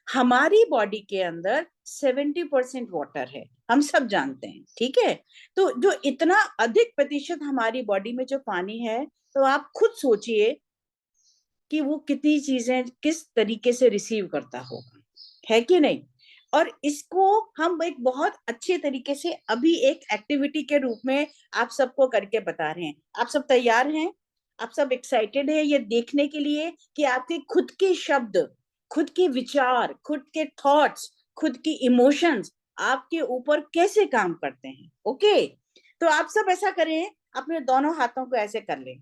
हमारी बॉडी के अंदर 70% वाटर है, हम सब जानते हैं, ठीक है। तो जो इतना अधिक प्रतिशत हमारी बॉडी में जो पानी है, तो आप खुद सोचिए कि वो कितनी चीजें किस तरीके से रिसीव करता होगा, है कि नहीं। और इसको हम एक बहुत अच्छे तरीके से अभी एक एक्टिविटी के रूप में आप सबको करके बता रहे हैं। आप सब तैयार हैं? आप सब एक्साइटेड हैं ये देखने के लिए कि आपके खुद के शब्द, खुद के विचार, खुद के थॉट्स, खुद की इमोशंस आपके ऊपर कैसे काम करते हैं। ओके, तो आप सब ऐसा करें, अपने दोनों हाथों को ऐसे कर लें।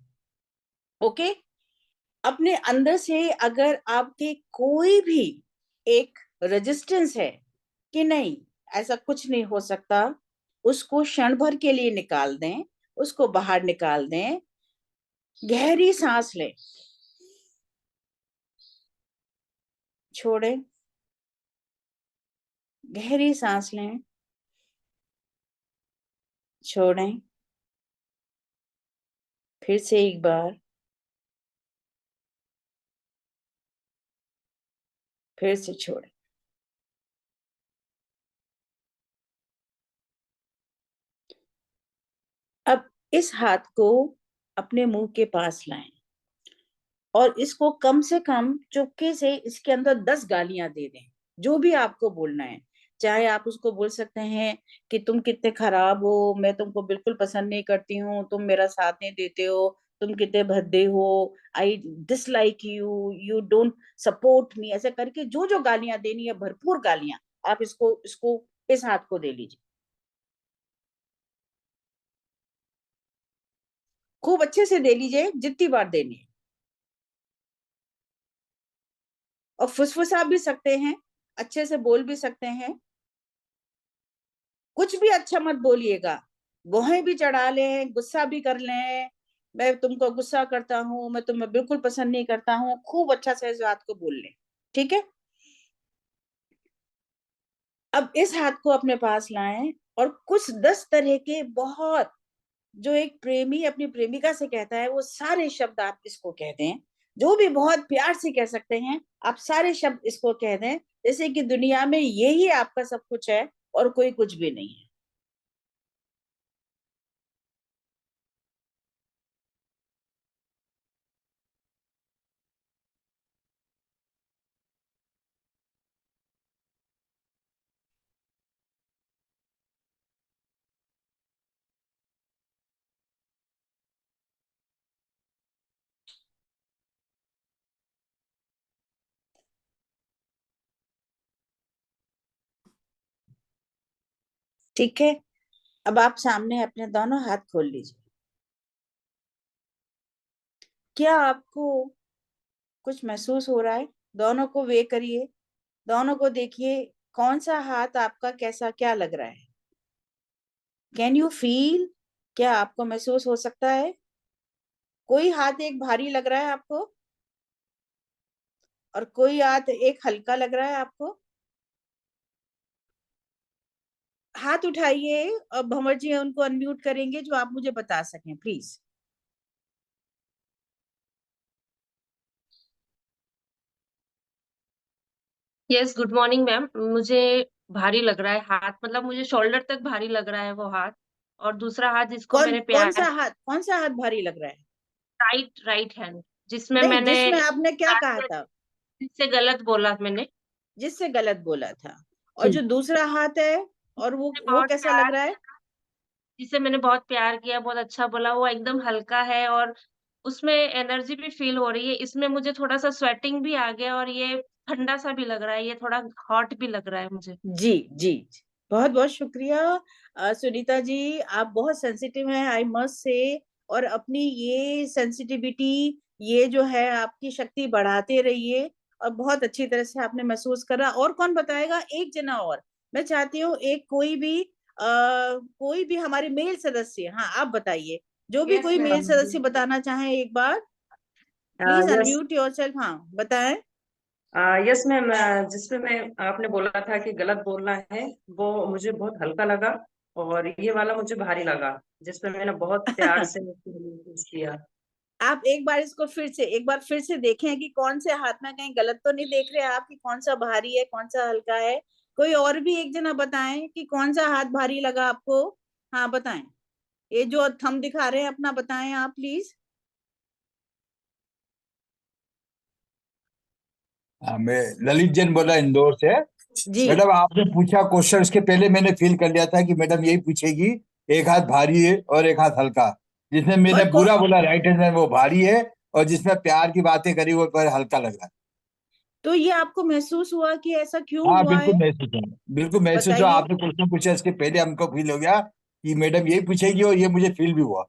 ओके, अपने अंदर से अगर आपके कोई भी एक रेजिस्टेंस है कि नहीं ऐसा कुछ नहीं हो सकता, उसको क्षण भर के लिए निकाल दें, उसको बाहर निकाल दें। गहरी सांस लें, छोड़ें, गहरी सांस लें, छोड़ें, फिर से एक बार, फिर से छोड़ें। अब इस हाथ को अपने मुंह के पास लाएं और इसको कम से कम चुपके से इसके अंदर 10 गालियां दे दें, जो भी आपको बोलना है। चाहे आप उसको बोल सकते हैं कि तुम कितने खराब हो, मैं तुमको बिल्कुल पसंद नहीं करती हूँ, तुम मेरा साथ नहीं देते हो, तुम कितने भद्दे हो, I dislike you, you don't support me, ऐसे करके जो जो गालियां देनी है, भरपूर गालियां, आप इसको इसको इस हाथ को दे लीजिए। खूब अच्छे से दे लीजिए, जितनी बार देनी है। और फुसफुसा भी सकते हैं, अच्छे से बोल भी सकते हैं। कुछ भी अच्छा मत बोलिएगा, गोहे भी चढ़ा लें, गुस्सा भी कर लें, मैं तुमको गुस्सा करता हूँ, मैं तुम्हें बिल्कुल पसंद नहीं करता हूँ, खूब अच्छा से इस बात को बोल लें, ठीक है। अब इस हाथ को अपने पास लाएं और कुछ 10 तरह के बहुत, जो एक प्रेमी अपनी प्रेमिका से कहता है, वो सारे शब्द आप इसको कह दें, जो भी बहुत प्यार से कह सकते हैं, आप सारे शब्द इसको कह दें, जैसे कि दुनिया में यही आपका सब कुछ है और कोई कुछ भी नहीं है। ठीक है, अब आप सामने अपने दोनों हाथ खोल लीजिए। क्या आपको कुछ महसूस हो रहा है? दोनों को वे करिए, दोनों को देखिए, कौन सा हाथ आपका कैसा क्या लग रहा है। Can you feel? क्या आपको महसूस हो सकता है? कोई हाथ एक भारी लग रहा है आपको और कोई हाथ एक हल्का लग रहा है आपको? हाथ उठाइए और भंवर जी उनको अनम्यूट करेंगे जो आप मुझे बता सकें, please. Yes, good morning ma'am. मुझे भारी लग रहा है हाथ, मतलब मुझे शोल्डर तक भारी लग रहा है वो हाथ। और दूसरा हाथ जिसको कौन मैंने कौन प्यार, सा हाथ, कौन सा हाथ भारी लग रहा है? राइट राइट हैंड, जिसमें नहीं, मैंने जिसमें आपने क्या प्यार कहा किया, था, जिससे गलत बोला मैंने। जिससे गलत बोला था। और जी, जो दूसरा हाथ है, और जिसने वो बहुत कैसा लग प्यार रहा है? किया, जिसे मैंने बहुत प्यार किया, बहुत अच्छा बोला, वो एकदम हल्का है और उसमें एनर्जी भी फील हो रही है। इसमें मुझे थोड़ा सा स्वेटिंग भी आ गया और ये ठंडा सा भी लग रहा है, ये थोड़ा हॉट भी लग रहा है मुझे। जी जी जी। बहुत बहुत शुक्रिया सुनीता जी, आप बहुत सेंसिटिव हैं, आई मस्ट से। और अपनी ये सेंसिटिविटी, ये जो है आपकी शक्ति बढ़ाते रहिए। और बहुत अच्छी तरह से आपने महसूस करा। और कौन बताएगा? एक जना और मैं चाहती हूँ, एक कोई भी हमारे मेल सदस्य, हाँ आप बताइए, जो भी यस कोई मेल मैम। सदस्य बताना चाहे एक बार, प्लीज यस। अनम्यूट योरसेल्फ, हाँ बताएं। यस मैम, जिसमें मैं आपने बोला था कि गलत बोलना है, वो मुझे बहुत हल्का लगा। और ये वाला मुझे भारी लगा, जिसमें मैंने बहुत प्यार से किया। आप एक बार इसको एक बार फिर से देखें कि कौन से हाथ में कहीं गलत तो नहीं देख रहे आप, कि कौन सा भारी है कौन सा हल्का है। कोई और भी एक जना बताएं कि कौन सा हाथ भारी लगा आपको। हाँ बताएं, ये जो थंब दिखा रहे हैं अपना बताएं आप प्लीज। हाँ, मैं ललित जैन बोला इंदौर से। जी। मैडम आपने पूछा क्वेश्चन, उसके पहले मैंने फील कर लिया था कि मैडम यही पूछेगी, एक हाथ भारी है और एक हाथ हल्का। जिसमें मैंने और बुरा बोला राइट हैंड वो भारी है, और जिसमें प्यार की बातें करी वो पर हल्का लगा। तो ये आपको महसूस हुआ कि ऐसा क्यों हाँ हुआ बिल्कुल है? महसूस हुआ, बिल्कुल महसूस हुआ। बताइए। आपने क्वेश्चन पूछा इसके पहले हमको फील हो गया कि मैडम यही पूछेगी, और ये मुझे फील भी हुआ।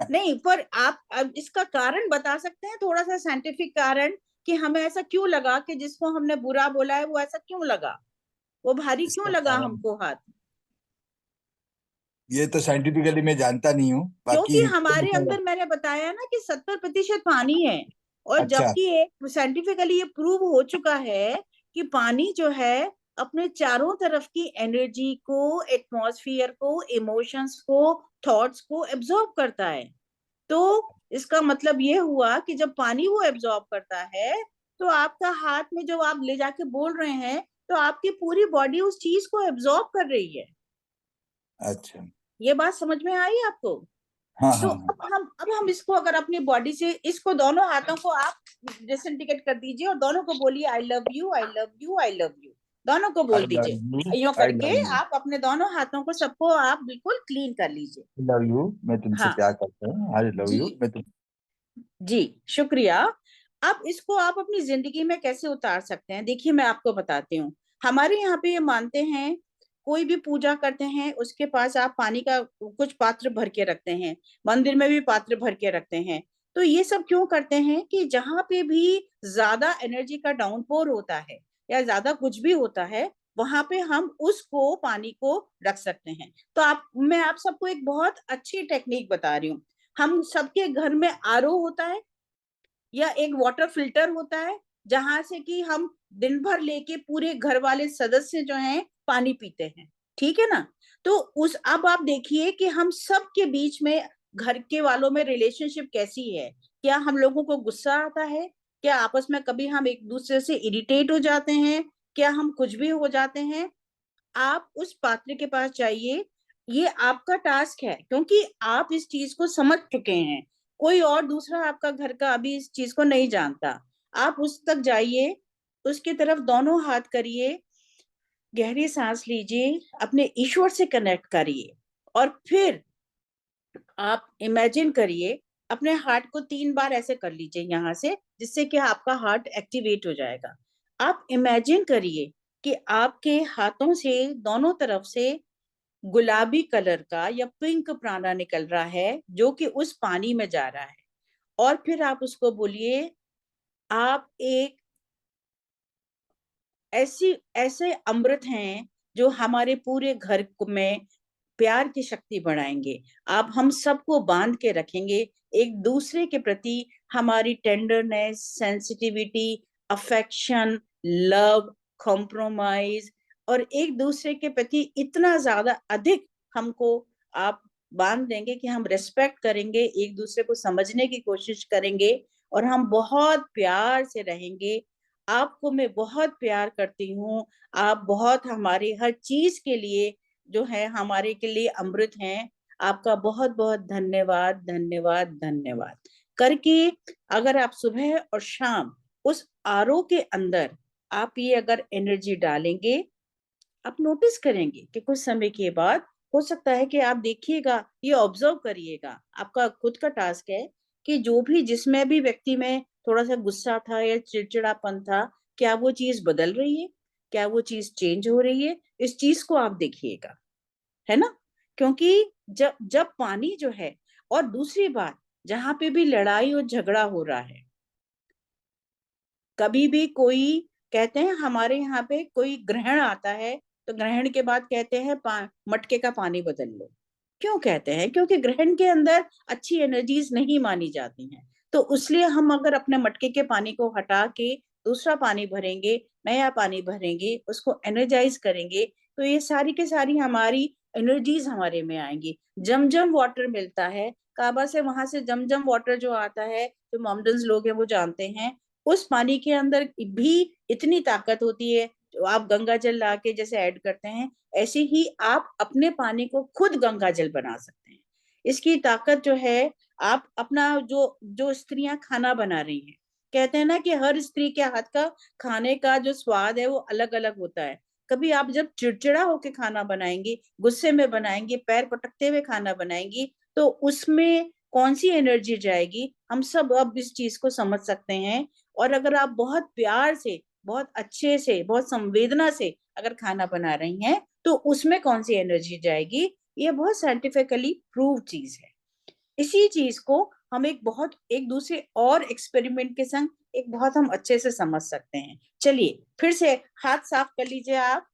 नहीं, पर आप अब इसका कारण बता सकते हैं, थोड़ा सा साइंटिफिक कारण, कि हमें ऐसा क्यों लगा कि जिसको हमने बुरा बोला है वो ऐसा क्यों लगा, वो भारी क्यों इसका लगा कारण हमको हाथ? ये तो साइंटिफिकली मैं जानता नहीं हूँ, क्योंकि बाकी। हमारे अंदर मैंने बताया ना कि 70% पानी है। और अच्छा। जबकि एक साइंटिफिकली ये प्रूव हो चुका है कि पानी जो है अपने चारों तरफ की एनर्जी को, एटमॉस्फेयर को, इमोशंस को, थॉट्स को एब्जॉर्ब करता है। तो इसका मतलब ये हुआ कि जब पानी वो एब्जॉर्ब करता है, तो आपका हाथ में जो आप ले जाके बोल रहे हैं, तो आपकी पूरी बॉडी उस चीज को एब्जॉर्ब कर रही है। अच्छा। ये बात समझ में आई आपको? हाँ तो हाँ हाँ। अब हम इसको अगर अपनी बॉडी से, इसको दोनों हाथों को आप डिसइंटीग्रेट कर दीजिए और दोनों को बोलिए I love you, I love you, I love you. दोनों को बोल आई लव दीजिए। यू। यूं आई करके लव यू। आप अपने दोनों हाथों को सबको आप बिल्कुल क्लीन कर लीजिए। आई लव यू, मैं तुमसे हाँ। प्यार करता हूँ। आई लव यू, जी। मैं तुम। जी। शुक्रिया। अब इसको आप अपनी जिंदगी में कैसे उतार सकते हैं, देखिए मैं आपको बताती हूँ। हमारे यहाँ पे ये मानते हैं, कोई भी पूजा करते हैं उसके पास आप पानी का कुछ पात्र भर के रखते हैं, मंदिर में भी पात्र भर के रखते हैं। तो ये सब क्यों करते हैं कि जहाँ पे भी ज्यादा एनर्जी का डाउनपोर होता है या ज्यादा कुछ भी होता है, वहां पे हम उसको पानी को रख सकते हैं। तो मैं आप सबको एक बहुत अच्छी टेक्निक बता रही हूँ। हम सबके घर में आरओ होता है या एक वाटर फिल्टर होता है, जहां से कि हम दिन भर लेके पूरे घर वाले सदस्य जो हैं पानी पीते हैं, ठीक है ना? तो उस अब आप देखिए कि हम सब के बीच में, घर के वालों में रिलेशनशिप कैसी है। क्या हम लोगों को गुस्सा आता है? क्या आपस में कभी हम एक दूसरे से इरिटेट हो जाते हैं? क्या हम कुछ भी हो जाते हैं? आप उस पात्र के पास जाइए। ये आपका टास्क है, क्योंकि आप इस चीज को समझ चुके हैं। कोई और दूसरा आपका घर का अभी इस चीज को नहीं जानता। आप उस तक जाइए, उसकी तरफ दोनों हाथ करिए, गहरी सांस लीजिए, अपने ईश्वर से कनेक्ट करिए, और फिर आप इमेजिन करिए, अपने हार्ट को 3 बार ऐसे कर लीजिए यहाँ से, जिससे कि आपका हार्ट एक्टिवेट हो जाएगा। आप इमेजिन करिए कि आपके हाथों से दोनों तरफ से गुलाबी कलर का या पिंक प्राणा निकल रहा है, जो कि उस पानी में जा रहा है। और फिर आप उसको बोलिए, आप एक ऐसी ऐसे अमृत हैं जो हमारे पूरे घर में प्यार की शक्ति बढ़ाएंगे। आप हम सबको बांध के रखेंगे, एक दूसरे के प्रति हमारी tenderness, sensitivity, affection, love, compromise, और एक दूसरे के प्रति इतना ज्यादा अधिक हमको आप बांध देंगे कि हम रिस्पेक्ट करेंगे, एक दूसरे को समझने की कोशिश करेंगे, और हम बहुत प्यार से रहेंगे। आपको मैं बहुत प्यार करती हूँ। आप बहुत हमारी हर चीज के लिए जो है, हमारे के लिए अमृत हैं। आपका बहुत बहुत धन्यवाद, धन्यवाद, धन्यवाद करके अगर आप सुबह और शाम उस आरओ के अंदर आप ये अगर एनर्जी डालेंगे, आप नोटिस करेंगे कि कुछ समय के बाद हो सकता है कि आप देखिएगा, ये ऑब्जर्व करिएगा। आपका खुद का टास्क है कि जो भी, जिसमें भी व्यक्ति में थोड़ा सा गुस्सा था या चिड़चिड़ापन था, क्या वो चीज बदल रही है, क्या वो चीज चेंज हो रही है, इस चीज को आप देखिएगा, है ना? क्योंकि जब जब पानी जो है, और दूसरी बात, जहां पे भी लड़ाई और झगड़ा हो रहा है, कभी भी कोई, कहते हैं हमारे यहाँ पे कोई ग्रहण आता है, तो ग्रहण के बाद कहते हैं मटके का पानी बदल लो। क्यों कहते हैं? क्योंकि ग्रहण के अंदर अच्छी एनर्जीज नहीं मानी जाती हैं। तो इसलिए हम अगर अपने मटके के पानी को हटा के दूसरा पानी भरेंगे, नया पानी भरेंगे, उसको एनर्जाइज करेंगे, तो ये सारी के सारी हमारी एनर्जीज हमारे में आएंगी। जमजम वाटर मिलता है काबा से, वहां से जमजम वाटर जो आता है, जो मोहम्मदन्स लोग हैं वो जानते हैं, उस पानी के अंदर भी इतनी ताकत होती है। जो आप गंगा जल ला के जैसे ऐड करते हैं, ऐसे ही आप अपने पानी को खुद गंगा जल बना सकते हैं। इसकी ताकत जो है, आप अपना जो जो स्त्रियां खाना बना रही हैं, कहते हैं ना कि हर स्त्री के हाथ का खाने का जो स्वाद है वो अलग अलग होता है। कभी आप जब चिड़चिड़ा होके खाना बनाएंगी, गुस्से में बनाएंगी, पैर पटकते हुए खाना बनाएंगी, तो उसमें कौन सी एनर्जी जाएगी, हम सब अब इस चीज को समझ सकते हैं। और अगर आप बहुत प्यार से, बहुत अच्छे से, बहुत संवेदना से अगर खाना बना रही हैं, तो उसमें कौन सी एनर्जी जाएगी, ये बहुत साइंटिफिकली प्रूव चीज है। इसी चीज को हम एक दूसरे और एक्सपेरिमेंट के संग एक बहुत हम अच्छे से समझ सकते हैं। चलिए फिर से हाथ साफ कर लीजिए। आप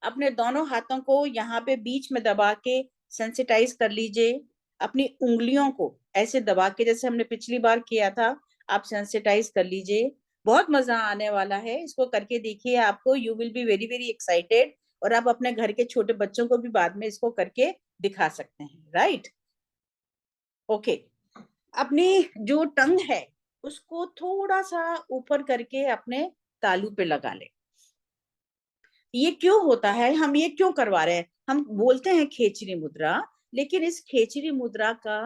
अपने दोनों हाथों को यहाँ पे बीच में दबा के सेंसिटाइज कर लीजिए। अपनी उंगलियों को ऐसे दबा के, जैसे हमने पिछली बार किया था, आप सेंसिटाइज कर लीजिए। बहुत मजा आने वाला है, इसको करके देखिए, आपको you will be very very excited. और आप अपने घर के छोटे बच्चों को भी बाद में इसको करके दिखा सकते हैं, राइट? ओके। अपनी जो टंग है उसको थोड़ा सा ऊपर करके अपने तालू पे लगा ले। ये क्यों होता है, हम ये क्यों करवा रहे हैं? हम बोलते हैं खेचरी मुद्रा, लेकिन इस खेचरी मुद्रा का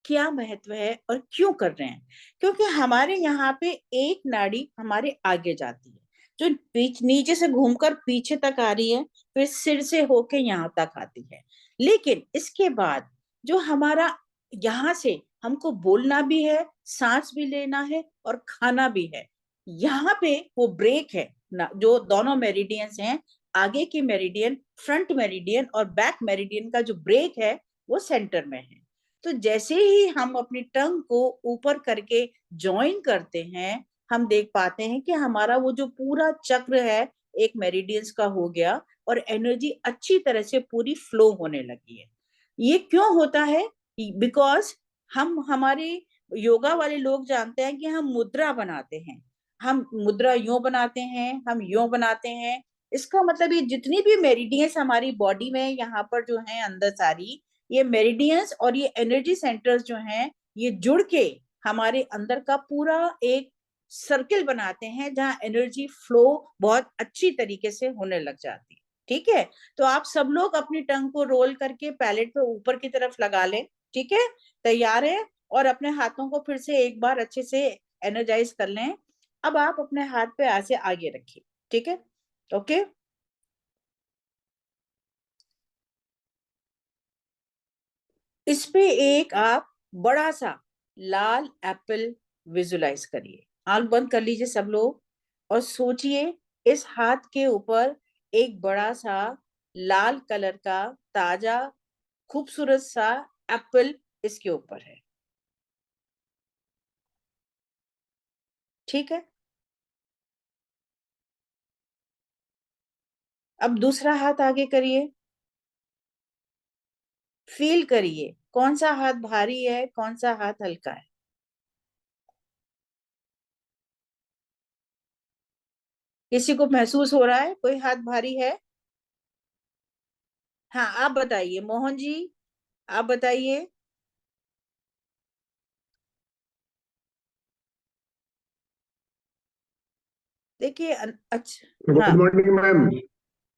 क्या महत्व है और क्यों कर रहे हैं? क्योंकि हमारे यहाँ पे एक नाड़ी हमारे आगे जाती है, जो नीचे से घूमकर पीछे तक आ रही है, फिर सिर से होके यहाँ तक आती है। लेकिन इसके बाद जो हमारा यहाँ से हमको बोलना भी है, सांस भी लेना है और खाना भी है, यहाँ पे वो ब्रेक है ना, जो दोनों मेरिडियंस हैं, आगे की मेरिडियन, फ्रंट मेरिडियन और बैक मेरिडियन का जो ब्रेक है वो सेंटर में है। तो जैसे ही हम अपनी टंग को ऊपर करके ज्वाइन करते हैं, हम देख पाते हैं कि हमारा वो जो पूरा चक्र है एक मेरिडियंस का हो गया, और एनर्जी अच्छी तरह से पूरी फ्लो होने लगी है। ये क्यों होता है? बिकॉज हम हमारे योगा वाले लोग जानते हैं कि हम मुद्रा बनाते हैं, हम मुद्रा यूं बनाते हैं, हम यूं बनाते हैं। इसका मतलब ये जितनी भी मेरिडियंस हमारी बॉडी में यहाँ पर जो है अंदर सारी, ये मेरिडियंस और ये एनर्जी सेंटर्स जो हैं, ये जुड़ के हमारे अंदर का पूरा एक सर्किल बनाते हैं, जहाँ एनर्जी फ्लो बहुत अच्छी तरीके से होने लग जाती है। ठीक है? तो आप सब लोग अपनी टंग को रोल करके पैलेट पे ऊपर की तरफ लगा लें। ठीक है? तैयार है? और अपने हाथों को फिर से एक बार अच्छे से एनर्जाइज कर लें। अब आप अपने हाथ पे ऐसे आगे रखिए। ठीक है? ओके। इस पे एक आप बड़ा सा लाल एप्पल विजुलाइज करिए। आंख बंद कर लीजिए सब लोग और सोचिए, इस हाथ के ऊपर एक बड़ा सा लाल कलर का ताजा खूबसूरत सा एप्पल इसके ऊपर है। ठीक है? अब दूसरा हाथ आगे करिए। फील करिए कौन सा हाथ भारी है, कौन सा हाथ हल्का है। किसी को महसूस हो रहा है कोई हाथ भारी है? हाँ, आप बताइए मोहन जी, आप बताइए। देखिए अच्छा, गुड हाँ मॉर्निंग मैम।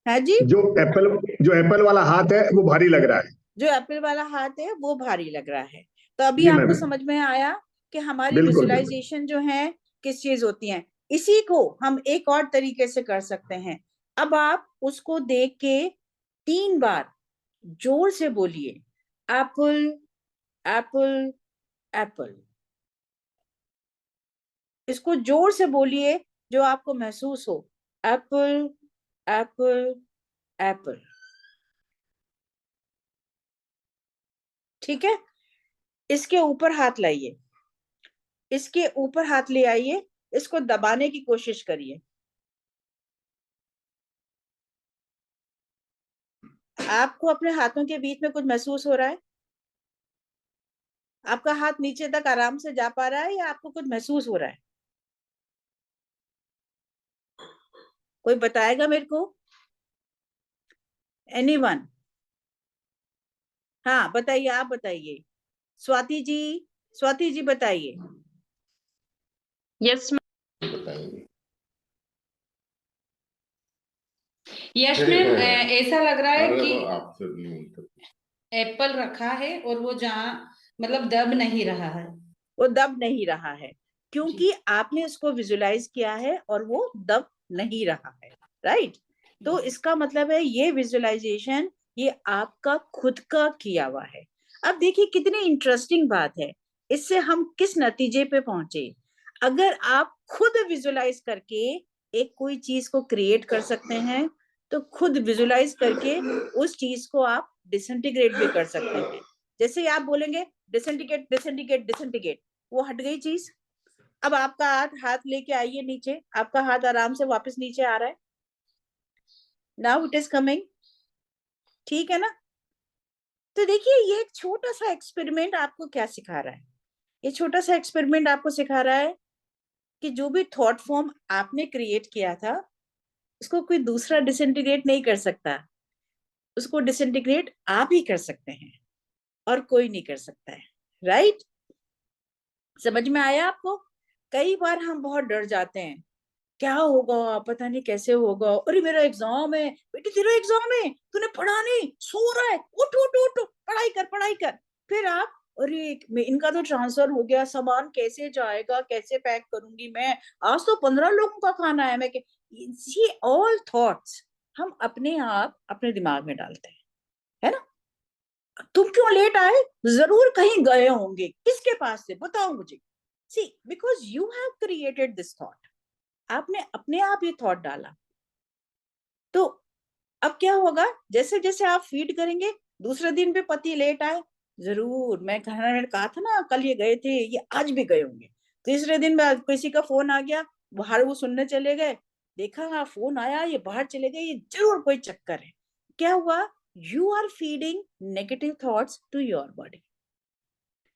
है जी। जो एप्पल वाला हाथ है वो भारी लग रहा है। जो एप्पल वाला हाथ है वो भारी लग रहा है। तो अभी जी आपको मैम, समझ में आया कि हमारी बिल्कुल बिल्कुल। विजुअलाइजेशन जो है किस चीज होती है। इसी को हम एक और तरीके से कर सकते हैं। अब आप उसको देख के 3 बार जोर से बोलिए, एप्पल, एप्पल, एप्पल। इसको जोर से बोलिए जो आपको महसूस हो, एप्पल, एप्पल, एप्पल। ठीक है? इसके ऊपर हाथ लाइए, इसके ऊपर हाथ ले आइए, इसको दबाने की कोशिश करिए। आपको अपने हाथों के बीच में कुछ महसूस हो रहा है? आपका हाथ नीचे तक आराम से जा पा रहा है या आपको कुछ महसूस हो रहा है? कोई बताएगा मेरे को? एनीवन? हाँ बताइए, आप बताइए स्वाति जी बताइए। यस बताएंगे। यश मैम, ऐसा लग रहा है अरे कि वो आपसे नहीं बोलते। एप्पल रखा है और वो जहाँ मतलब दब नहीं रहा है। वो दब नहीं रहा है क्योंकि आपने इसको विजुलाइज किया है और वो दब नहीं रहा है, राइट। तो इसका मतलब है ये विजुअलाइजेशन ये आपका खुद का किया हुआ है। अब देखिए कितनी इंटरेस्टिंग बात है, इससे हम किस नतीजे पे पहुंचे। अगर आप खुद विजुलाइज करके एक कोई चीज को क्रिएट कर सकते हैं तो खुद विजुलाइज करके उस चीज को आप डिसइंटीग्रेट भी कर सकते हैं। जैसे आप बोलेंगे डिसइंटीग्रेट डिसइंटीग्रेट डिसइंटीग्रेट, वो हट गई चीज। अब आपका हाथ लेके आइए नीचे, आपका हाथ आराम से वापस नीचे आ रहा है। नाउ इट इज कमिंग, ठीक है ना। तो देखिए ये एक छोटा सा एक्सपेरिमेंट आपको क्या सिखा रहा है। ये छोटा सा एक्सपेरिमेंट आपको सिखा रहा है कि जो भी थॉट फॉर्म आपने क्रिएट किया था उसको कोई दूसरा डिसइंटीग्रेट नहीं कर सकता, उसको डिसइंटीग्रेट आप ही कर सकते हैं और कोई नहीं कर सकता है, राइट। समझ में आया आपको। कई बार हम बहुत डर जाते हैं, क्या होगा पता नहीं कैसे होगा, अरे मेरा एग्जाम है, बेटी तेरा एग्जाम है, तूने पढ़ा नहीं, सो रहा है, उठ उठ उठ उठ, पढ़ाई कर पढ़ाई कर। फिर आप अरे इनका तो ट्रांसफर हो गया, सामान कैसे जाएगा, कैसे पैक करूंगी मैं, आज तो 15 लोगों का खाना है मैं ये ऑल थॉट्स हम अपने आप अपने दिमाग में डालते हैं, है ना। तुम क्यों लेट आए, जरूर कहीं गए होंगे, किसके पास से बताओ मुझे। See because you have created this thought, आपने अपने आप ये थॉट डाला। तो अब क्या होगा, जैसे जैसे आप फीड करेंगे, दूसरे दिन भी पति लेट आए, जरूर मैंने कहा था ना कल ये गए थे, ये आज भी गए होंगे। तीसरे दिन में किसी का फोन आ गया, बाहर वो सुनने चले गए, देखा हाँ फोन आया, ये बाहर चले गए, ये जरूर कोई चक्कर है। क्या हुआ, you are feeding negative thoughts to your body,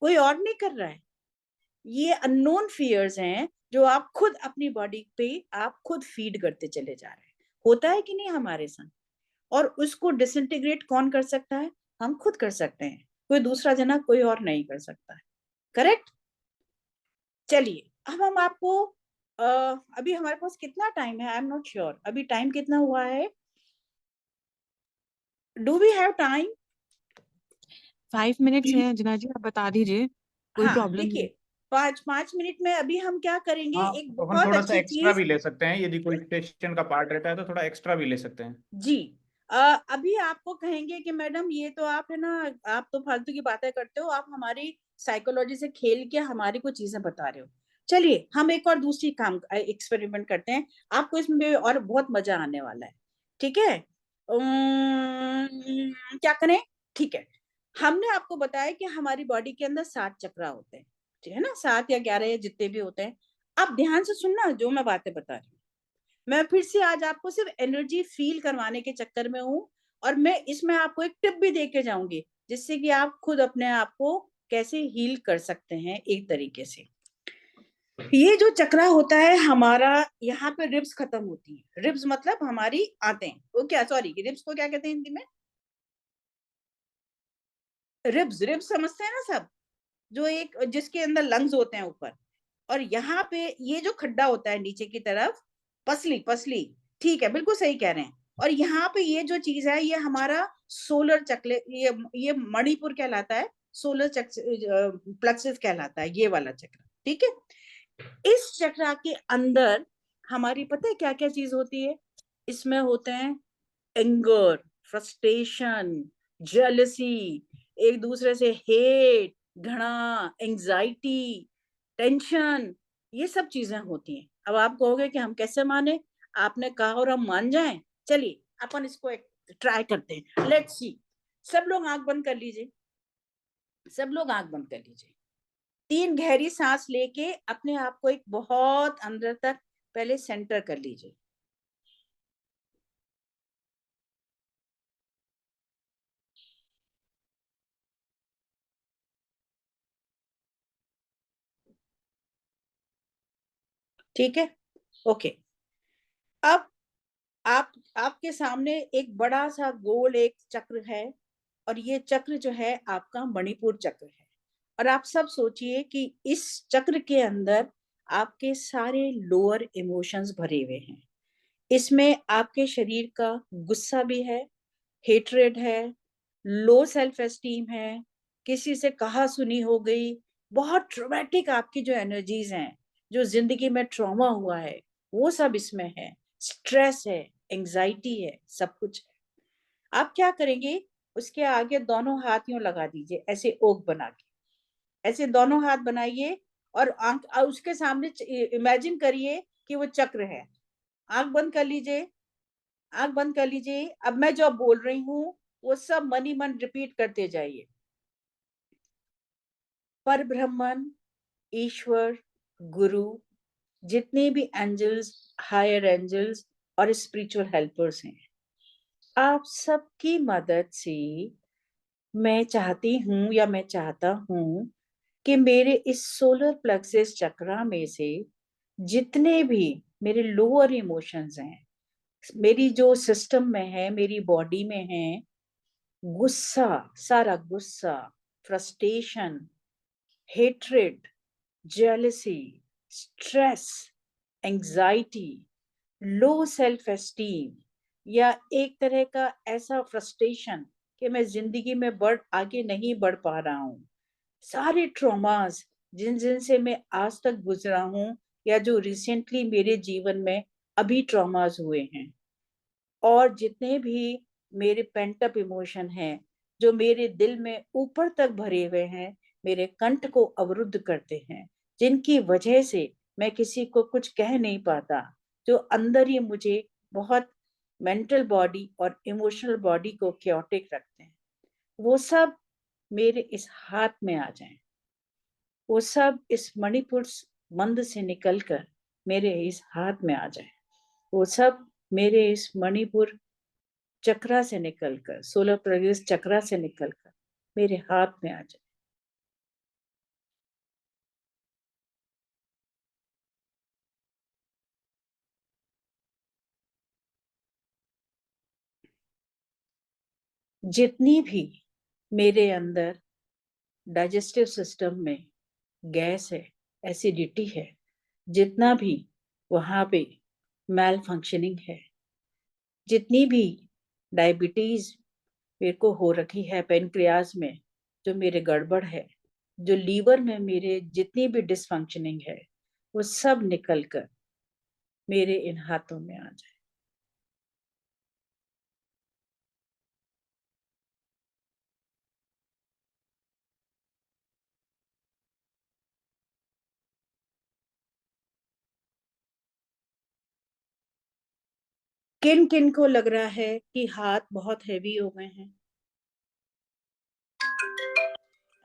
कोई और नहीं कर रहा है। ये अननोन फियर्स हैं जो आप खुद अपनी बॉडी पे आप खुद फीड करते चले जा रहे हैं। होता है कि नहीं हमारे संग। और उसको डिसइंटीग्रेट कौन कर सकता है, हम खुद कर सकते हैं, कोई दूसरा जना कोई और नहीं कर सकता है, करेक्ट। चलिए अब हम आपको अभी हमारे पास कितना टाइम है, आई एम नॉट श्योर अभी टाइम कितना हुआ है, do we have time. 5 minutes है जना जी, आप बता दीजिए, कोई हाँ प्रॉब्लम नहीं। देखिए 5 मिनट में अभी हम क्या करेंगे, हाँ, एक तो हम बहुत थोड़ा सा अच्छी एक्स्ट्रा चीज। भी ले सकते हैं, यदि कोई क्वेश्चन का पार्ट रहता है तो थोड़ा एक्स्ट्रा भी ले सकते हैं। जी अभी आपको कहेंगे कि मैडम ये तो आप है ना, आप तो फालतू की बातें करते हो, आप हमारी साइकोलॉजी से खेल के हमारी कुछ चीजें बता रहे हो। चलिए हम एक और दूसरी काम एक्सपेरिमेंट करते हैं, आपको इसमें भी और बहुत मजा आने वाला है, ठीक है। क्या करें, ठीक है। हमने आपको बताया कि हमारी बॉडी के अंदर 7 चक्र होते हैं, ठीक है ना, 7 या 11 जितने भी होते हैं। आप ध्यान से सुनना जो मैं बातें बता रही हूँ। मैं फिर से आज आपको सिर्फ एनर्जी फील करवाने के चक्कर में हूँ, और मैं इसमें आपको एक टिप भी देके जाऊंगी जिससे कि आप खुद अपने आप को कैसे हील कर सकते हैं एक तरीके से। ये जो चक्रा होता है हमारा, यहाँ पे रिब्स खत्म होती है, रिब्स मतलब हमारी आंतें, वो क्या सॉरी रिब्स को क्या कहते हैं हिंदी में, रिब्स, रिब्स समझते हैं ना सब, जो एक जिसके अंदर लंग्स होते हैं ऊपर, और यहाँ पे ये जो खड्डा होता है नीचे की तरफ, पसली पसली, ठीक है बिल्कुल सही कह रहे हैं। और यहाँ पे ये जो चीज है ये हमारा सोलर चक्र, ये मणिपुर कहलाता है, सोलर चक्र प्लेक्सस कहलाता है, ये वाला चक्र, ठीक है। इस चक्र के अंदर हमारी पता है क्या क्या चीज होती है, इसमें होते हैं एंगर, फ्रस्ट्रेशन, जेलसी, एक दूसरे से हेट, घृणा, एंजाइटी, टेंशन, ये सब चीजें होती हैं। अब आप कहोगे कि हम कैसे माने, आपने कहा और हम मान जाएं, चलिए अपन इसको एक ट्राई करते हैं, लेट्स सी। सब लोग आंख बंद कर लीजिए, सब लोग आंख बंद कर लीजिए, 3 गहरी सांस लेके अपने आप को एक बहुत अंदर तक पहले सेंटर कर लीजिए। ठीक है, ओके। अब आप आपके सामने एक बड़ा सा गोल एक चक्र है, और ये चक्र जो है आपका मणिपुर चक्र है। और आप सब सोचिए कि इस चक्र के अंदर आपके सारे लोअर इमोशंस भरे हुए हैं। इसमें आपके शरीर का गुस्सा भी है, हेट्रेड है, लो सेल्फ एस्टीम है, किसी से कहा सुनी हो गई, बहुत ट्रॉमेटिक आपकी जो एनर्जीज हैं, जो जिंदगी में ट्रॉमा हुआ है, वो सब इसमें है, स्ट्रेस है, एंजाइटी है, सब कुछ है। आप क्या करेंगे, उसके आगे दोनों हाथ यूं लगा दीजिए, ऐसे ओक बना के, ऐसे दोनों हाथ बनाइए और आंख उसके सामने इमेजिन करिए कि वो चक्र है। आंख बंद कर लीजिए, आंख बंद कर लीजिए। अब मैं जो बोल रही हूँ वो सब मन ही मन रिपीट करते जाइए। पर ब्रह्मन, ईश्वर, गुरु, जितने भी एंजल्स, हायर एंजल्स और स्पिरिचुअल हेल्पर्स हैं, आप सबकी मदद से मैं चाहती हूँ या मैं चाहता हूँ कि मेरे इस सोलर प्लेक्सस चक्रा में से जितने भी मेरे लोअर इमोशंस हैं, मेरी जो सिस्टम में है, मेरी बॉडी में है, गुस्सा, सारा गुस्सा, frustration, hatred, jealousy, stress, anxiety, low self esteem या एक तरह का ऐसा फ्रस्ट्रेशन कि मैं जिंदगी में आगे नहीं बढ़ पा रहा हूँ, सारे ट्रॉमास जिन जिन से मैं आज तक गुजरा हूँ या जो रिसेंटली मेरे जीवन में अभी ट्रॉमास हुए हैं, और जितने भी मेरे पेंटअप इमोशन हैं जो मेरे दिल में ऊपर तक भरे हुए हैं, मेरे कंठ को अवरुद्ध करते हैं, जिनकी वजह से मैं किसी को कुछ कह नहीं पाता, जो अंदर ही मुझे बहुत मेंटल बॉडी और इमोशनल बॉडी को क्योटिक रखते हैं, वो सब मेरे इस हाथ में आ जाएं। वो सब इस मणिपुर मंद से निकलकर मेरे इस हाथ में आ जाए। वो सब मेरे इस मणिपुर चक्रा से निकलकर, सोलर प्लेक्सस चक्रा से निकलकर मेरे हाथ में आ जाए। जितनी भी मेरे अंदर डाइजेस्टिव सिस्टम में गैस है, एसिडिटी है, जितना भी वहां पे मैल फंक्शनिंग है, जितनी भी डायबिटीज मेरे को हो रखी है, पेनक्रियाज में जो मेरे गड़बड़ है, जो लीवर में मेरे जितनी भी डिसफंक्शनिंग है, वो सब निकल कर मेरे इन हाथों में आ जाए। किन किन को लग रहा है कि हाथ बहुत हैवी हो गए हैं?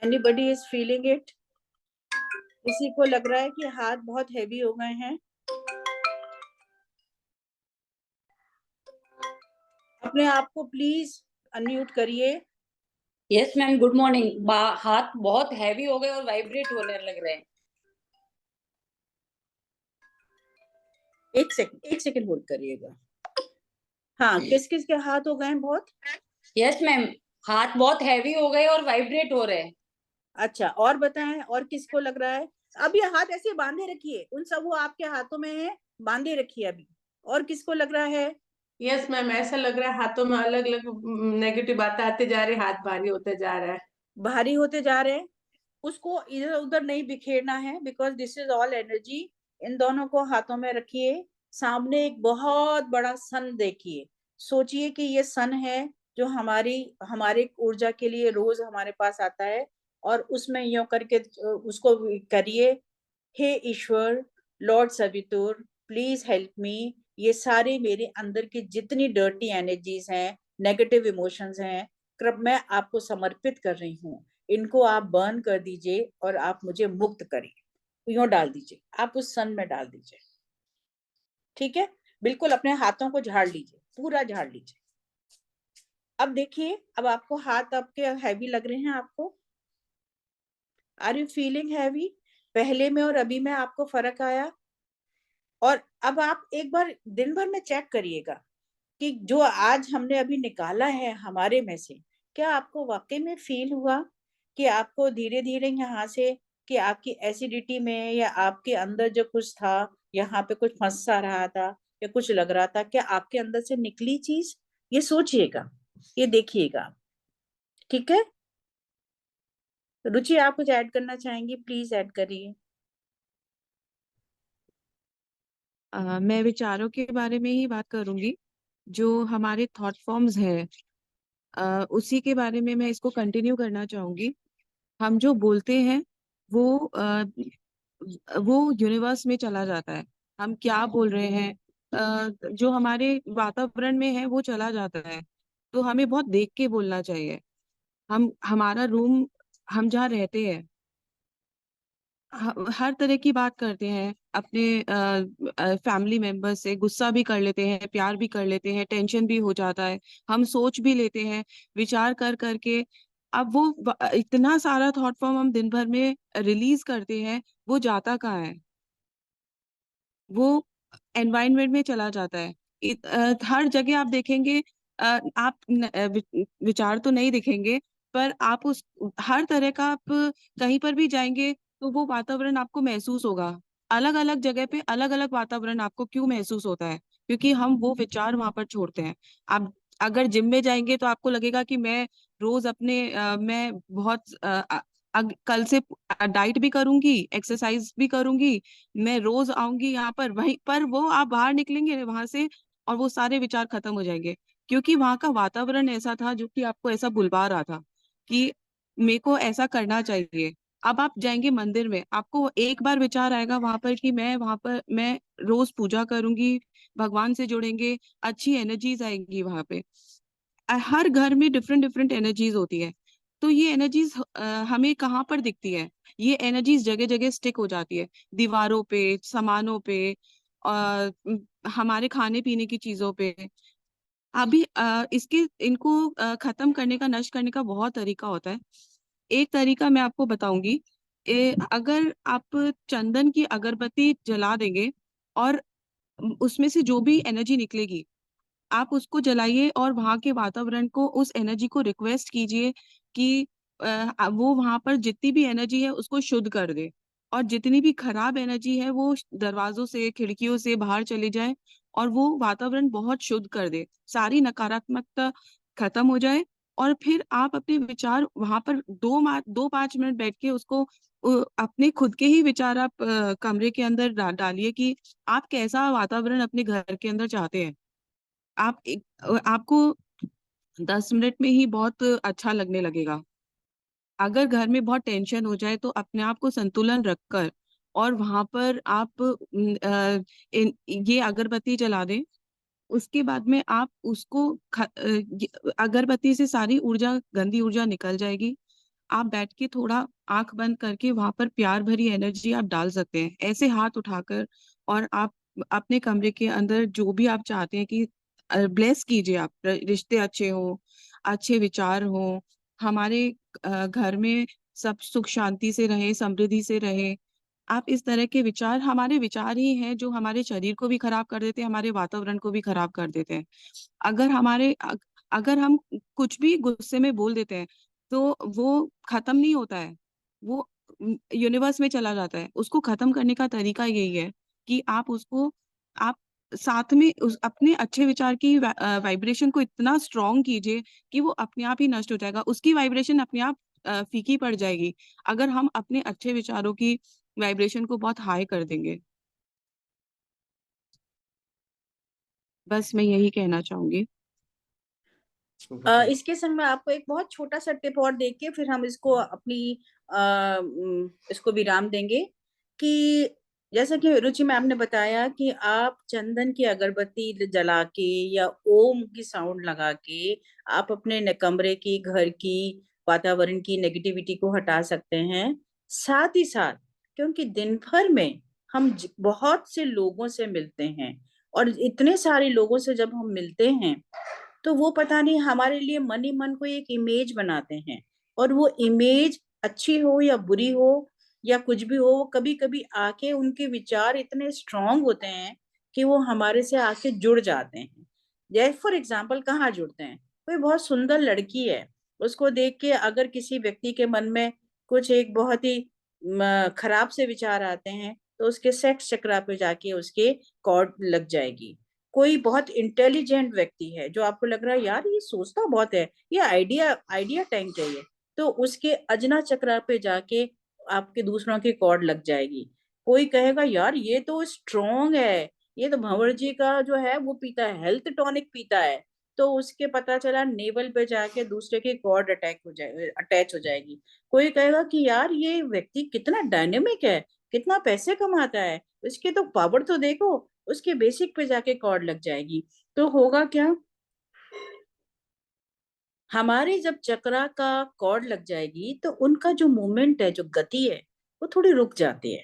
Anybody is feeling it? किसी को लग रहा है कि हाथ बहुत हैवी हो गए हैं? अपने आप को प्लीज अनम्यूट करिए। Yes ma'am, good morning. हाथ बहुत हैवी हो गए और वाइब्रेट होने लग रहे हैं। एक सेकंड होल्ड करिएगा। हाँ, किस किस के हाथ हो गए हैं बहुत? यस मैम, हाथ बहुत हैवी हो गए और वाइब्रेट हो रहे हैं। अच्छा, और बताएं, और किसको लग रहा है? अब ये हाथ ऐसे बांधे रखिए, उन सब वो आपके हाथों में है, बांधे रखिए अभी। और किसको लग रहा है? यस मैम, ऐसा लग रहा है हाथों में अलग अलग नेगेटिव बातें आते जा रही, हाथ भारी होते जा रहा है। भारी होते जा रहे हैं। उसको इधर उधर नहीं बिखेरना है, because this is all energy. इन दोनों को हाथों में रखिए, सामने एक बहुत बड़ा सन देखिए, सोचिए कि ये सन है जो हमारे ऊर्जा के लिए रोज हमारे पास आता है, और उसमें यूं करके उसको करिए, हे ईश्वर, लॉर्ड सवितुर, प्लीज हेल्प मी। ये सारे मेरे अंदर की जितनी डर्टी एनर्जीज हैं, नेगेटिव इमोशंस हैं, कृप मैं आपको समर्पित कर रही हूँ, इनको आप बर्न कर दीजिए और आप मुझे मुक्त करिए। यूं डाल दीजिए, आप उस सन में डाल दीजिए, ठीक है? बिल्कुल अपने हाथों को झाड़ लीजिए, पूरा झाड़ लीजिए। अब देखिए, अब आपको हाथ आपके हैवी लग रहे हैं आपको? Are you feeling heavy? पहले में और अभी में आपको फर्क आया? और अब आप एक बार दिन भर में चेक करिएगा कि जो आज हमने अभी निकाला है हमारे में से, क्या आपको वाकई में फील हुआ कि आपको धीरे धीरे यहाँ से, कि आपकी एसिडिटी में या आपके अंदर जो कुछ था, यहाँ पे कुछ फंस सा रहा था या कुछ लग रहा था, क्या आपके अंदर से निकली चीज? ये सोचिएगा, ये देखिएगा, ठीक है? रुचि, आप कुछ ऐड करना चाहेंगी? प्लीज ऐड करिए। मैं विचारों के बारे में ही बात करूंगी। जो हमारे थॉट फॉर्म्स हैं, उसी के बारे में मैं इसको कंटिन्यू करना चाहूंगी। हम जो बोलते हैं वो वो यूनिवर्स में चला जाता है। हम क्या बोल रहे हैं, जो हमारे वातावरण में है वो चला जाता है। तो हमें बहुत देख के बोलना चाहिए। हमारा रूम, हम जहाँ रहते हैं, हर तरह की बात करते हैं अपने फैमिली मेंबर से। गुस्सा भी कर लेते हैं, प्यार भी कर लेते हैं, टेंशन भी हो जाता है, हम सोच भी लेते हैं विचार कर करके। अब वो इतना सारा थॉट फॉर्म हम दिन भर में रिलीज करते हैं, वो जाता कहाँ है? वो एनवायरनमेंट में चला जाता है। हर जगह आप देखेंगे, आप विचार तो नहीं दिखेंगे, पर आप उस हर तरह का, आप कहीं पर भी जाएंगे तो वो वातावरण आपको महसूस होगा। अलग अलग जगह पे अलग अलग वातावरण आपको क्यों महसूस होता है? क्योंकि हम वो विचार वहां पर छोड़ते हैं। आप अगर जिम में जाएंगे तो आपको लगेगा कि मैं रोज मैं बहुत कल से डाइट भी करूंगी, एक्सरसाइज भी करूंगी, मैं रोज आऊंगी यहाँ पर। वहीं पर वो आप बाहर निकलेंगे वहां से और वो सारे विचार खत्म हो जाएंगे, क्योंकि वहां का वातावरण ऐसा था जो कि आपको ऐसा बुलवा रहा था कि मेरे को ऐसा करना चाहिए। अब आप जाएंगे मंदिर में, आपको एक बार विचार आएगा वहां पर कि मैं वहां पर मैं रोज पूजा करूंगी, भगवान से जुड़ेंगे, अच्छी एनर्जीज आएंगी वहां पे। हर घर में डिफरेंट डिफरेंट एनर्जीज होती है। तो ये एनर्जीज हमें कहाँ पर दिखती है? ये एनर्जीज जगह जगह स्टिक हो जाती है, दीवारों पे, सामानों पे, हमारे खाने पीने की चीजों पे। अभी इसके इनको खत्म करने का, नष्ट करने का बहुत तरीका होता है। एक तरीका मैं आपको बताऊंगी। अगर आप चंदन की अगरबत्ती जला देंगे और उसमें से जो भी एनर्जी निकलेगी, आप उसको जलाइए और वहां के वातावरण को, उस एनर्जी को रिक्वेस्ट कीजिए कि वो वहां पर जितनी भी एनर्जी है उसको शुद्ध कर दे, और जितनी भी खराब एनर्जी है वो दरवाजों से, खिड़कियों से बाहर चली जाए, और वो वातावरण बहुत शुद्ध कर दे, सारी नकारात्मकता खत्म हो जाए। और फिर आप अपने विचार वहां पर 2-5 मिनट बैठ के उसको अपने खुद के ही विचार आप कमरे के अंदर डालिए कि आप कैसा वातावरण अपने घर के अंदर चाहते हैं। आपको 10 मिनट में ही बहुत अच्छा लगने लगेगा। अगर घर में बहुत टेंशन हो जाए तो अपने आप को संतुलन रखकर और वहां पर आप ये अगरबत्ती जला दें। उसके बाद में आप उसको अगरबत्ती से सारी ऊर्जा, गंदी ऊर्जा निकल जाएगी। आप बैठ के थोड़ा आंख बंद करके वहां पर प्यार भरी एनर्जी आप डाल सकते हैं, ऐसे हाथ उठाकर। और आप अपने कमरे के अंदर जो भी आप चाहते हैं कि ब्लेस कीजिए, आप रिश्ते अच्छे हो, अच्छे विचार हो, हमारे घर में सब सुख शांति से रहे, समृद्धि से रहे। आप इस तरह के विचार, हमारे विचार ही हैं जो हमारे शरीर को भी खराब कर देते हैं, हमारे वातावरण को भी खराब कर देते हैं। अगर अगर हम कुछ भी गुस्से में बोल देते हैं तो वो खत्म नहीं होता है, वो यूनिवर्स में चला जाता है। उसको खत्म करने का तरीका यही है कि आप साथ में अपने अच्छे विचार की वाइब्रेशन को इतना स्ट्रॉन्ग कीजिए कि वो अपने आप ही नष्ट हो जाएगा, उसकी वाइब्रेशन अपने आप फीकी पड़ जाएगी अगर हम अपने अच्छे विचारों की वाइब्रेशन को बहुत हाई कर देंगे। बस मैं यही कहना चाहूंगी। इसके संग में आपको एक बहुत छोटा सा टिप और देके फिर हम इसको इसको विराम देंगे कि जैसा कि रुचि मैम ने बताया कि आप चंदन की अगरबत्ती जला के या ओम की साउंड लगा के आप अपने कमरे की, घर की, वातावरण की नेगेटिविटी को हटा सकते हैं। साथ ही साथ, क्योंकि दिन भर में हम बहुत से लोगों से मिलते हैं, और इतने सारे लोगों से जब हम मिलते हैं तो वो पता नहीं हमारे लिए मन ही मन को एक इमेज बनाते हैं, और वो इमेज अच्छी हो या बुरी हो या कुछ भी हो, कभी कभी आके उनके विचार इतने स्ट्रांग होते हैं कि वो हमारे से आके जुड़ जाते हैं। जैसे फॉर एग्जाम्पल कहाँ जुड़ते हैं? कोई बहुत सुंदर लड़की है, उसको देख के अगर किसी व्यक्ति के मन में कुछ एक बहुत ही खराब से विचार आते हैं तो उसके सेक्स चक्र पे जाके उसके कॉर्ड लग जाएगी। कोई बहुत इंटेलिजेंट व्यक्ति है जो आपको लग रहा है यार ये सोचता बहुत है, ये आइडिया टैंक है ये, तो उसके अजना चक्र पे जाके आपके दूसरों की कॉर्ड लग जाएगी। कोई कहेगा यार ये तो स्ट्रॉन्ग है, ये तो भंवर जी का जो है वो पीता है, हेल्थ टॉनिक पीता है, तो उसके पता चला नेवल पे जाके दूसरे की कॉर्ड अटैच हो जाएगी। कोई कहेगा कि यार ये व्यक्ति कितना डायनेमिक है, कितना पैसे कमाता है, उसके तो पावर तो देखो, उसके बेसिक पे जाके कॉर्ड लग जाएगी। तो होगा क्या, हमारे जब चक्रा का कॉर्ड लग जाएगी तो उनका जो मूवमेंट है, जो गति है, वो थोड़ी रुक जाती है।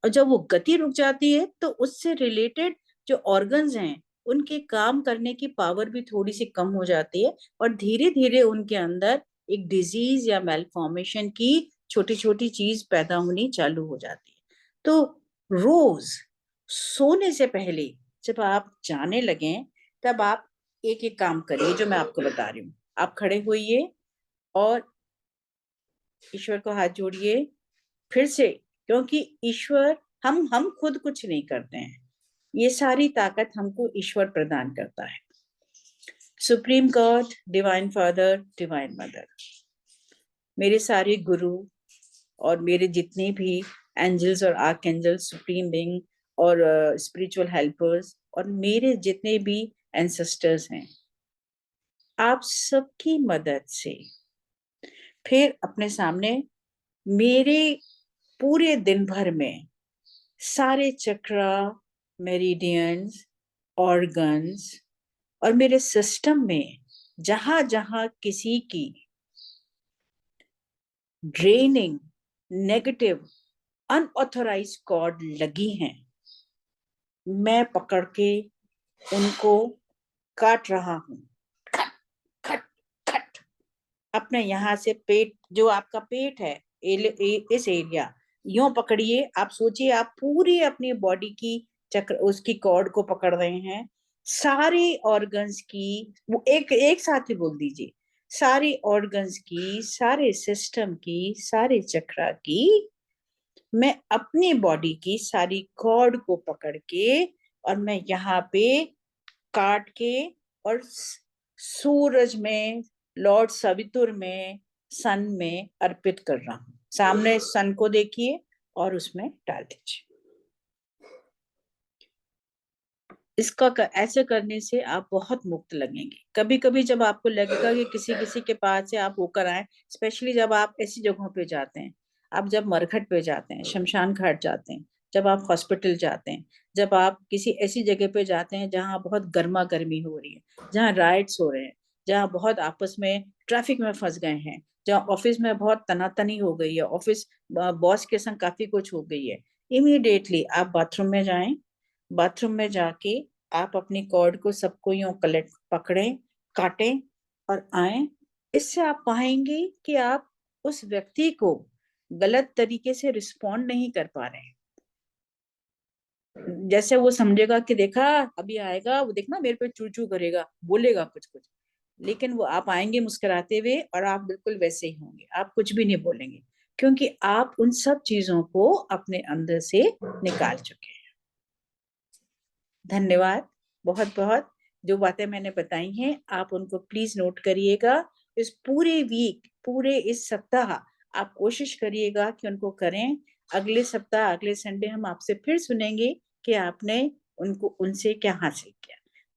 और जब वो गति रुक जाती है तो उससे रिलेटेड जो ऑर्गन्स हैं उनके काम करने की पावर भी थोड़ी सी कम हो जाती है और धीरे धीरे उनके अंदर एक डिजीज या मेलफॉर्मेशन की छोटी छोटी चीज पैदा होनी चालू हो जाती है। तो रोज सोने से पहले जब आप जाने लगे तब आप एक एक काम करिए जो मैं आपको बता रही हूँ। आप खड़े होइए और ईश्वर को हाथ जोड़िए फिर से, क्योंकि ईश्वर हम खुद कुछ नहीं करते हैं, ये सारी ताकत हमको ईश्वर प्रदान करता है। Supreme God, divine father, divine mother, मेरे सारे गुरु और मेरे जितने भी एंजल्स और आर्क एंजल्स, सुप्रीम बीइंग और स्पिरिचुअल हेल्पर्स और मेरे जितने भी एंसेस्टर्स हैं, आप सबकी मदद से फिर अपने सामने मेरे पूरे दिन भर में सारे चक्रा, मेरिडियंस, ऑर्गन्स और मेरे सिस्टम में जहां जहां किसी की ड्रेनिंग, नेगेटिव, अनऑथराइज्ड कॉर्ड लगी हैं, मैं पकड़ के उनको काट रहा हूं। खट खट खट। अपने यहाँ से पेट, जो आपका पेट है, इस एरिया यूं पकड़िए। आप सोचिए आप पूरी अपनी बॉडी की चक्र उसकी कॉर्ड को पकड़ रहे हैं। सारे ऑर्गन्स की, वो एक साथ ही बोल दीजिए, सारे ऑर्गन्स की, सारे सिस्टम की, सारे चक्रा की, मैं अपनी बॉडी की सारी कॉर्ड को पकड़ के और मैं यहाँ पे काट के और सूरज में, लॉर्ड सवितुर में, सन में अर्पित कर रहा हूं। सामने सन को देखिए और उसमें डाल दीजिए। इसका ऐसे करने से आप बहुत मुक्त लगेंगे। कभी कभी जब आपको लगेगा कि किसी के पास से आप होकर आए, स्पेशली जब आप ऐसी जगहों पे जाते हैं, आप जब मरघट पे जाते हैं, शमशान घाट जाते हैं, जब आप हॉस्पिटल जाते हैं, जब आप किसी ऐसी जगह पे जाते हैं जहाँ बहुत गर्मा गर्मी हो रही है, जहाँ राइट्स हो रहे हैं, जहाँ बहुत आपस में ट्रैफिक में फंस गए हैं, जहाँ ऑफिस में बहुत तनातनी हो गई है, ऑफिस बॉस के संग काफी कुछ हो गई है, इमीडिएटली आप बाथरूम में जाएं। बाथरूम में जाके आप अपनी कॉर्ड को सबको यूं पकड़ें, काटें और आए। इससे आप पाएंगे कि आप उस व्यक्ति को गलत तरीके से रिस्पॉन्ड नहीं कर पा रहे हैं। जैसे वो समझेगा कि देखा अभी आएगा, वो देखना मेरे पे चू चू करेगा, बोलेगा कुछ कुछ, लेकिन वो आप आएंगे मुस्कुराते हुए और आप बिल्कुल वैसे ही होंगे, आप कुछ भी नहीं बोलेंगे, क्योंकि आप उन सब चीजों को अपने अंदर से निकाल चुके हैं। धन्यवाद बहुत बहुत। जो बातें मैंने बताई हैं आप उनको प्लीज नोट करिएगा। इस पूरे वीक, पूरे इस सप्ताह आप कोशिश करिएगा कि उनको करें। अगले सप्ताह, अगले संडे हम आपसे फिर सुनेंगे कि आपने उनसे क्या हासिल किया।